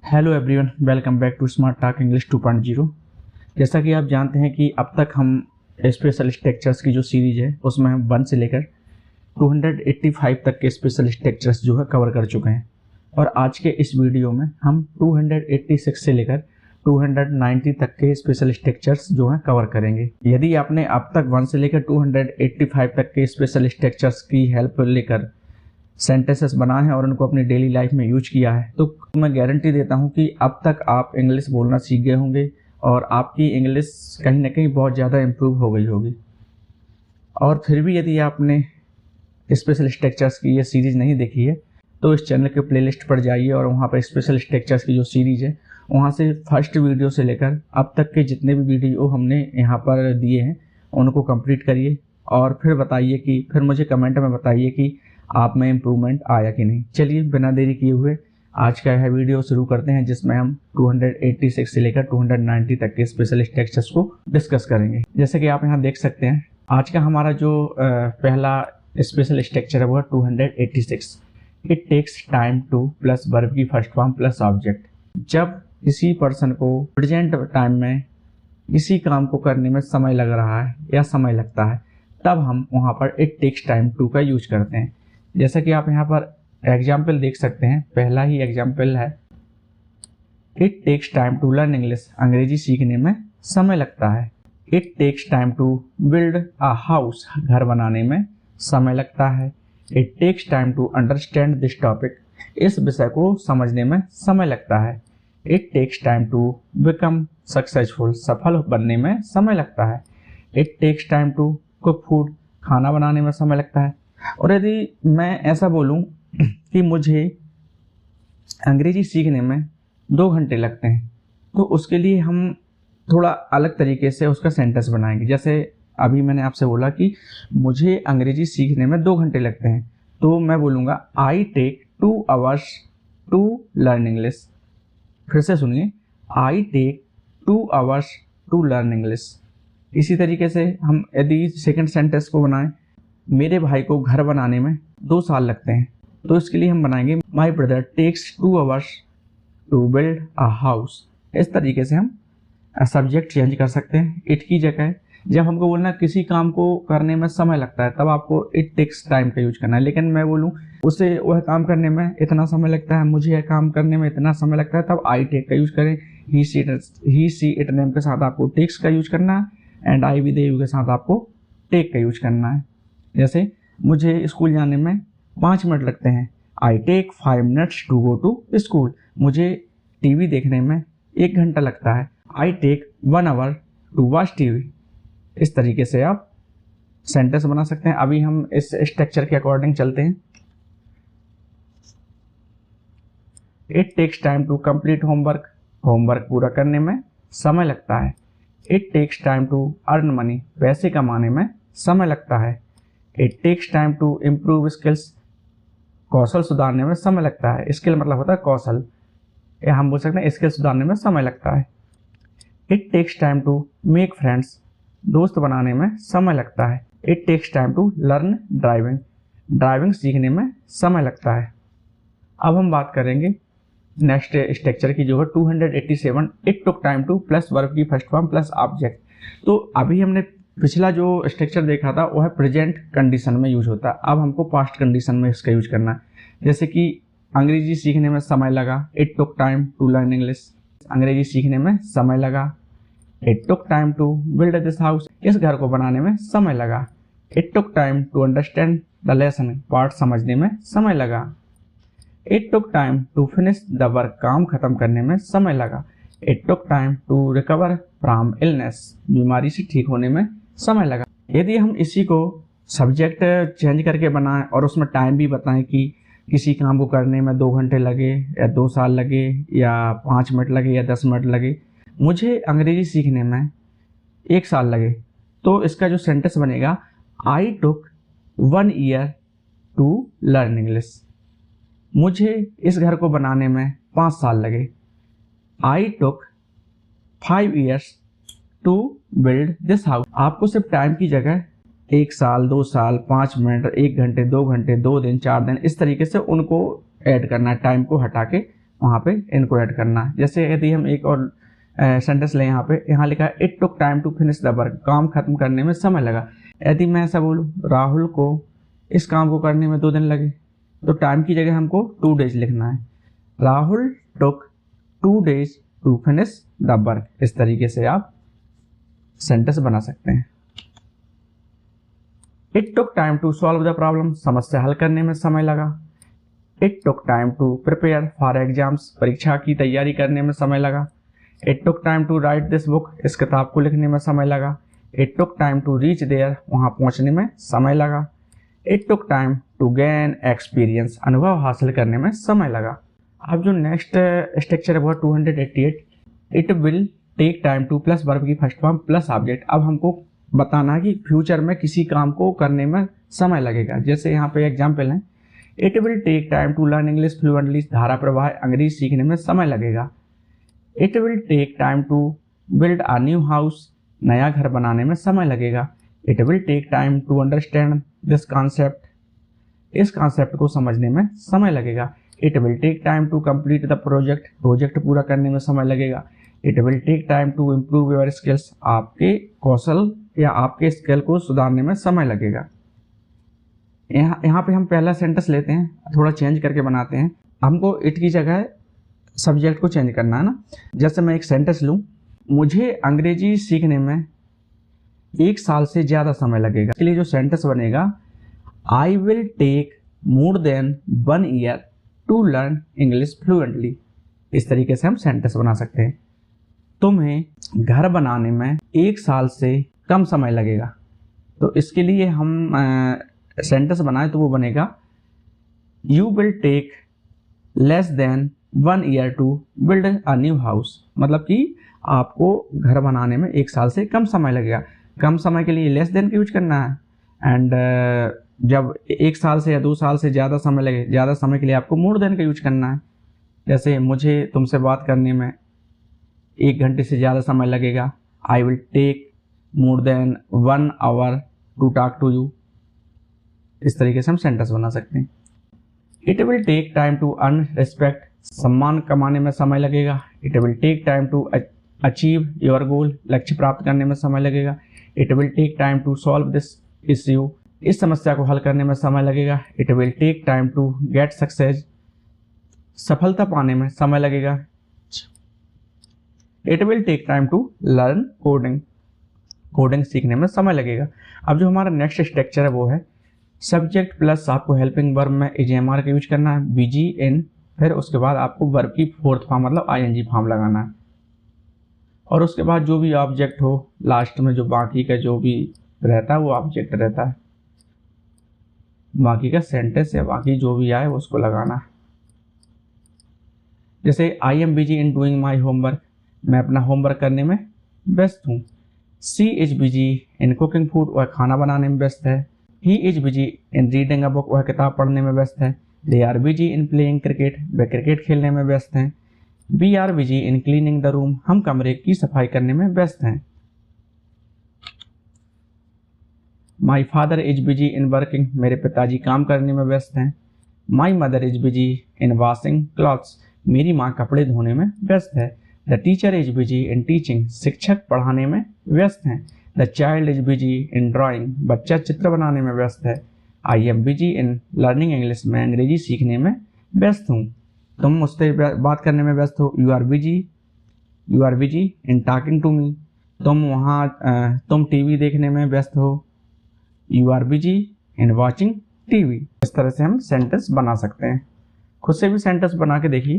Hello everyone, welcome back to smart talk English 2.0। जैसा कि आप जानते हैं कि अब तक हम स्पेशल स्ट्रक्चर्स की जो सीरीज है उसमें हम 1 से लेकर 285 तक के स्पेशल स्ट्रक्चर्स जो है कवर कर चुके हैं। और आज के इस वीडियो में हम 286 से लेकर 290 तक के स्पेशल स्ट्रक्चर्स जो हैं कवर करेंगे। यदि आपने अब तक 1 से लेकर 285 तक के स्पेशल स्ट्रक्चर्स की हेल्प लेकर सेंटेंसेस बनाए हैं और उनको अपनी डेली लाइफ में यूज किया है, तो मैं गारंटी देता हूं कि अब तक आप इंग्लिश बोलना सीख गए होंगे और आपकी इंग्लिश कहीं ना कहीं बहुत ज़्यादा इम्प्रूव हो गई होगी। और फिर भी यदि आपने स्पेशल स्ट्रक्चर्स की ये सीरीज़ नहीं देखी है तो इस चैनल के प्लेलिस्ट पर जाइए और वहाँ पर स्पेशल स्ट्रक्चर्स की जो सीरीज़ है वहाँ से फर्स्ट वीडियो से लेकर अब तक के जितने भी वीडियो हमने यहाँ पर दिए हैं उनको कंप्लीट करिए और फिर बताइए कि फिर मुझे कमेंट में बताइए कि आप में इम्प्रूवमेंट आया कि नहीं। चलिए बिना देरी किए हुए आज का यह वीडियो शुरू करते हैं, जिसमें हम 286 से लेकर 290 तक के स्पेशल स्ट्रक्चर्स को डिस्कस करेंगे। जैसे कि आप यहाँ देख सकते हैं, आज का हमारा जो पहला स्पेशल स्ट्रक्चर है वो है 286। It takes time to plus verb की फर्स्ट फॉर्म प्लस ऑब्जेक्ट। जब किसी पर्सन को प्रेजेंट टाइम में किसी काम को करने में समय लग रहा है या समय लगता है, तब हम वहाँ पर इट टेक्स टाइम टू का यूज करते हैं। जैसा कि आप यहाँ पर एग्जाम्पल देख सकते हैं, पहला ही एग्जाम्पल है, it takes time to learn English. अंग्रेजी सीखने में समय लगता है। It takes time to build a house. घर बनाने में समय लगता है। It takes time to understand this topic. इस विषय को समझने में समय लगता है। It takes time to become successful. सफल बनने में समय लगता है। It takes time to cook food. खाना बनाने में समय लगता है। और यदि मैं ऐसा बोलूं कि मुझे अंग्रेजी सीखने में 2 घंटे लगते हैं, तो उसके लिए हम थोड़ा अलग तरीके से उसका सेंटेंस बनाएंगे। जैसे अभी मैंने आपसे बोला कि मुझे अंग्रेजी सीखने में 2 घंटे लगते हैं, तो मैं बोलूँगा I take 2 hours to learn English. फिर से सुनिए, I take 2 hours to learn English. इसी तरीके से हम यदि सेकेंड सेंटेंस को बनाएं, मेरे भाई को घर बनाने में 2 साल लगते हैं, तो इसके लिए हम बनाएंगे my brother takes 2 hours to build a house. इस तरीके से हम सब्जेक्ट चेंज कर सकते हैं। इट की जगह जब हमको बोलना किसी काम को करने में समय लगता है, तब आपको इट टेक्स टाइम का यूज करना है। लेकिन मैं बोलूँ उसे वह काम करने में इतना समय लगता है, मुझे यह काम करने में इतना समय लगता है, तब आई टेक का यूज करें। ही सी इट नेम के साथ आपको टेक्स का यूज करना है एंड आई विद यू के साथ आपको टेक का यूज करना है। जैसे मुझे स्कूल जाने में 5 मिनट लगते हैं, I take 5 minutes to go to school. मुझे टीवी देखने में 1 घंटा लगता है, I take 1 hour to watch TV. इस तरीके से आप सेंटेंस बना सकते हैं। अभी हम इस स्ट्रक्चर के अकॉर्डिंग चलते हैं। It takes time to complete homework. Homework पूरा करने में समय लगता है। It takes time to earn money. पैसे कमाने में समय लगता है। It takes time to improve skills. कौशल सुधारने में समय लगता है। स्किल मतलब होता है कौशल, या हम बोल सकते हैं स्किल सुधारने में समय लगता है। It takes time to make friends. दोस्त बनाने में समय लगता है। It takes time to learn driving. Driving सीखने में समय लगता है। अब हम बात करेंगे नेक्स्ट स्ट्रक्चर की, जो है 287। It took time to plus verb की फर्स्ट फॉर्म प्लस ऑब्जेक्ट। तो अभी हमने पिछला जो स्ट्रक्चर देखा था वो है प्रेजेंट कंडीशन में यूज होता है। अब हमको पास्ट कंडीशन में इसका यूज करना है। जैसे कि अंग्रेजी सीखने में समय लगा, it took time to learn English. अंग्रेजी सीखने में समय लगा। It took time to build this house. इस घर को बनाने में समय लगा। It took time to understand the lesson. पाठ समझने में समय लगा। It took time to finish the work. काम खत्म करने में समय लगा। It took time to recover from illness. बीमारी से ठीक होने में समय लगा। यदि हम इसी को सब्जेक्ट चेंज करके बनाएं और उसमें टाइम भी बताएं कि किसी काम को करने में 2 घंटे लगे या 2 साल लगे या 5 मिनट लगे या 10 मिनट लगे, मुझे अंग्रेजी सीखने में 1 साल लगे, तो इसका जो सेंटेंस बनेगा, I took 1 year to learn English. मुझे इस घर को बनाने में 5 साल लगे। I took 5 years to build this house. आपको सिर्फ टाइम की जगह 1 साल, 2 साल, 5 मिनट, 1 घंटे, 2 घंटे, 2 दिन, 4 दिन, इस तरीके से उनको ऐड करना है, टाइम को हटा के वहाँ पे इनको ऐड करना है। जैसे यदि हम एक और सेंटेंस लें, यहाँ लिखा है it took time to finish the work, काम खत्म करने में समय लगा। यदि मैं ऐसा बोलूँ राहुल को इस काम को करने में 2 दिन लगे, तो टाइम की जगह हमको 2 डेज लिखना है। Rahul took 2 days to finish the work. इस तरीके से आप सेंटेंस बना सकते हैं। It took time to solve the problem, समस्या हल करने में समय लगा। It took time to prepare for exams, परीक्षा की तैयारी करने में समय लगा। It took time to write this book, इस किताब को लिखने में समय लगा। It took time to reach there, वहाँ पहुँचने में समय लगा। It took time to gain experience, अनुभव हासिल करने में समय लगा। अब जो नेक्स्ट स्ट्रक्चर है वो 288, it will take time to plus verb की फर्स्ट फॉर्म प्लस ऑब्जेक्ट। अब हमको बताना है कि फ्यूचर में किसी काम को करने में समय लगेगा। जैसे यहाँ पे एग्जाम्पल है, it will take time to learn English fluently, धारा प्रवाह अंग्रेजी सीखने में समय लगेगा। It will take time to build a new house, नया घर बनाने में समय लगेगा। It will take time to understand this concept, इस कॉन्सेप्ट को समझने में समय लगेगा। It will take time to complete the project, project पूरा करने में समय लगेगा। It will take time to improve your skills, आपके कौशल या आपके स्किल को सुधारने में समय लगेगा। यहाँ पे हम पहला सेंटेंस लेते हैं, थोड़ा चेंज करके बनाते हैं। हमको इट की जगह सब्जेक्ट को चेंज करना है ना। जैसे मैं एक सेंटेंस लूँ, मुझे अंग्रेजी सीखने में 1 साल से ज़्यादा समय लगेगा। इसके लिए जो सेंटेंस बनेगा, I will take more than 1 year to learn English fluently. इस तरीके से हम सेंटेंस बना सकते हैं। तुम्हें घर बनाने में 1 साल से कम समय लगेगा। तो इसके लिए हम सेंटेंस बनाए तो वो बनेगा, you will take less than 1 year to build a new house. मतलब कि आपको घर बनाने में 1 साल से कम समय लगेगा। कम समय के लिए लेस देन का यूज करना है, एंड जब 1 साल से या 2 साल से ज़्यादा समय लगे, ज़्यादा समय के लिए आपको मोर देन का यूज करना है। जैसे मुझे तुमसे बात करने में 1 घंटे से ज़्यादा समय लगेगा, I will take more than 1 hour to talk to you. इस तरीके से हम सेंटेंस बना सकते हैं। It will take time to earn respect, सम्मान कमाने में समय लगेगा। It will take time to achieve your goal, लक्ष्य प्राप्त करने में समय लगेगा। It will take time to solve this issue, इस समस्या को हल करने में समय लगेगा। It will take time to get success, सफलता पाने में समय लगेगा। It will take time to learn coding, coding सीखने में समय लगेगा। अब जो हमारा नेक्स्ट स्ट्रक्चर है वो है सब्जेक्ट प्लस आपको हेल्पिंग वर्ब में AGMR का यूज करना है, BG इन, फिर उसके बाद आपको वर्ब की 4th फॉर्म मतलब ING फॉर्म लगाना है। और उसके बाद जो भी ऑब्जेक्ट हो लास्ट में, जो बाकी का जो भी रहता है वो ऑब्जेक्ट रहता है। बाकी का सेंटेंस या बाकी जो भी आए उसको लगाना है। जैसे I am busy in doing my homework, मैं अपना होमवर्क करने में व्यस्त हूँ। She is busy in cooking food, वह खाना बनाने में व्यस्त है। He is busy in reading a book, वह किताब पढ़ने में व्यस्त है। They are busy in playing cricket, वे क्रिकेट खेलने में व्यस्त हैं। We are busy in cleaning the room, हम कमरे की सफाई करने में व्यस्त हैं। My father is busy in working, मेरे पिताजी काम करने में व्यस्त हैं। My mother is busy in washing clothes, मेरी माँ कपड़े धोने में व्यस्त है। The teacher is busy in teaching, शिक्षक पढ़ाने में व्यस्त हैं। The child is busy in drawing, बच्चा चित्र बनाने में व्यस्त है। आई am busy in learning English, मैं अंग्रेजी सीखने में व्यस्त हूँ। तुम मुझसे बात करने में व्यस्त हो। You are busy in talking to me, तुम टीवी देखने में व्यस्त हो। You are busy in watching TV. इस तरह से हम सेंटेंस बना सकते हैं। खुद से भी सेंटेंस बना के देखिए।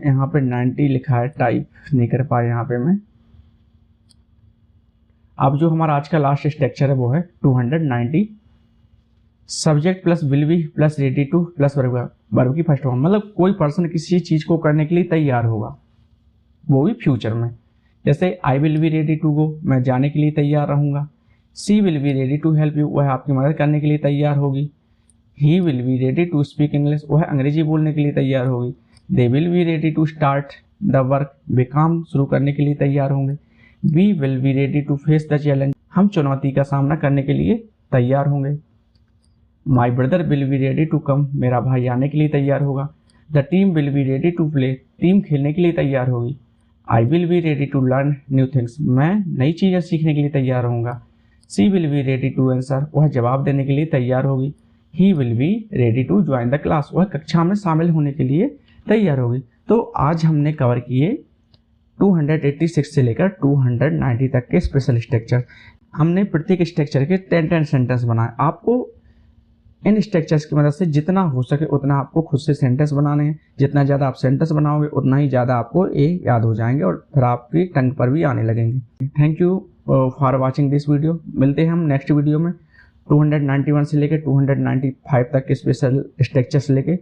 यहाँ पे 90 लिखा है, टाइप नहीं कर पाए यहाँ पे मैं। अब जो हमारा आज का लास्ट स्ट्रक्चर है वो है 290, subject plus will be plus ready to plus verb की फर्स्ट फॉर्म। मतलब कोई पर्सन किसी चीज़ को करने के लिए तैयार होगा, वो भी फ्यूचर में। जैसे I will be ready to go, मैं जाने के लिए तैयार रहूँगा। She will be ready to help you, वह आपकी मदद करने के लिए तैयार होगी। He will be ready to speak English, वह अंग्रेजी बोलने के लिए तैयार होगी। They will be ready to start the work, वे काम शुरू करने के लिए तैयार होंगे। We will be ready to face the challenge, हम चुनौती का सामना करने के लिए तैयार होंगे। My brother will be ready to come, मेरा भाई आने के लिए तैयार होगा। The team will be ready to play, team खेलने के लिए तैयार होगी। I will be ready to learn new things, मैं नई चीज़ें सीखने के लिए तैयार होऊंगा। She will be ready to answer, वह जवाब देने के लिए तैयार होगी। He will be ready to join the class, वह कक्षा में शामिल होने के लिए तैयार होगी। तो आज हमने कवर किए 286 से लेकर 290 तक के स्पेशल स्ट्रक्चर। हमने प्रत्येक स्ट्रक्चर के 10 सेंटेंस बनाए। आपको इन स्ट्रक्चर्स की मदद से जितना हो सके उतना आपको खुद से सेंटेंस बनाने हैं। जितना ज़्यादा आप सेंटेंस बनाओगे उतना ही ज़्यादा आपको ये याद हो जाएंगे और फिर आपकी टंग पर भी आने लगेंगे। Thank you for watching this video. मिलते हैं हम नेक्स्ट वीडियो में 291 से लेकर 295 तक के स्पेशल स्ट्रक्चर्स लेके।